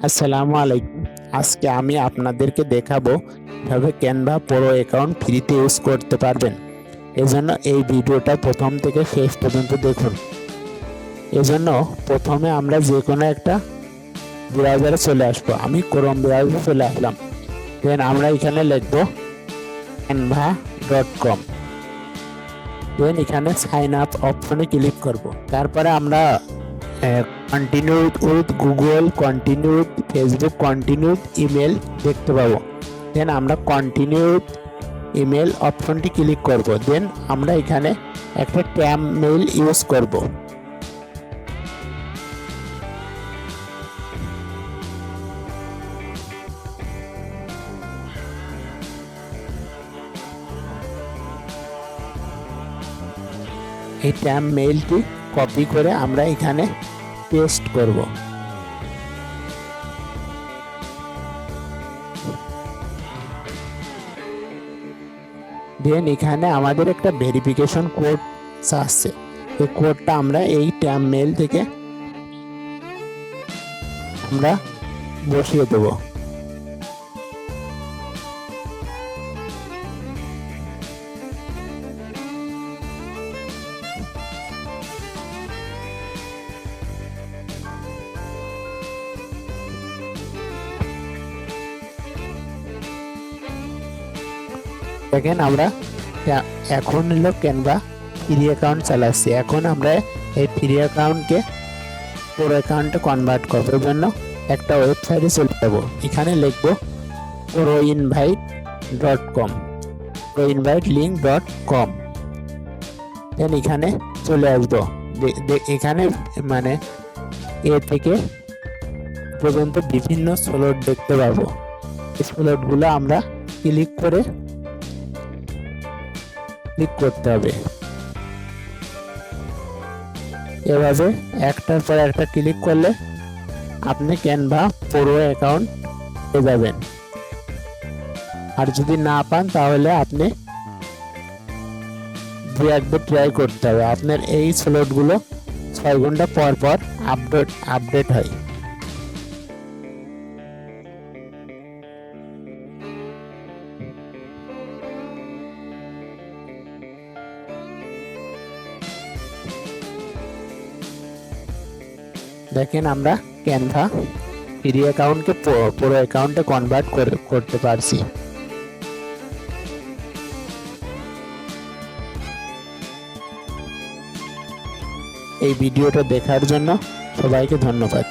আসসালামু আলাইকুম। আজকে আমি আপনাদেরকে দেখাবো কিভাবে ক্যানভা প্রো অ্যাকাউন্ট ফ্রিতে ইউজ করতে পারবেন। এজন্য এই ভিডিওটা প্রথম থেকে শেষ পর্যন্ত দেখুন। এজন্য প্রথমে আমরা যে কোনো একটা ব্রাউজারে চলে আসবো। আমি ক্রোম ব্রাউজারে চলে আসলাম। দেন আমরা এখানে লিখবো canva.com। দেন এখানে সাইন আপ অপশনে ক্লিক করব। তারপরে আমরা continue with Google, continue with Facebook, continue with email দেখতে পাবো। দেন আমরা কন্টিনিউ উইথ ইমেল অপশনটি ক্লিক করব। দেন আমরা এখানে একটা ট্যাম মেইল ইউজ করব। এই ট্যাম মেইলটি কপি করে আমরা এখানে পেস্ট করব। দেন এখানে আমাদের একটা ভেরিফিকেশন কোড আসছে। এই কোডটা আমরা এই ট্যাম মেইল থেকে আমরা বসিয়ে দেব। দেখেন আমরা এখন হলো ক্যানভা ফ্রি অ্যাকাউন্ট চালাচ্ছি। এখন আমরা এই ফ্রি অ্যাকাউন্টকে পুরো অ্যাকাউন্টে কনভার্ট করার জন্য একটা ওয়েবসাইটে চলে যাব। এখানে লিখব proinvite.com, proinvitelink.com। দেন এখানে চলে আসবো। এখানে মানে এ থেকে পর্যন্ত বিভিন্ন স্লট দেখতে পাবো। এই স্লটগুলো আমরা ক্লিক করতে হবে। এভাবে একটার পর একটা ক্লিক করলে আপনি ক্যানভা প্রো অ্যাকাউন্ট পেয়ে যাবেন। আর যদি না পান তাহলে আপনি দু একবার ট্রাই করতে হবে। আপনার এই স্লটগুলো 6 ঘন্টা পর পর আপডেট হয়। দেখেন আমরা ক্যানভা ফ্রি অ্যাকাউন্টকে পুরো অ্যাকাউন্টে কনভার্ট করতে পারছি। এই ভিডিওটা দেখার জন্য সবাইকে ধন্যবাদ।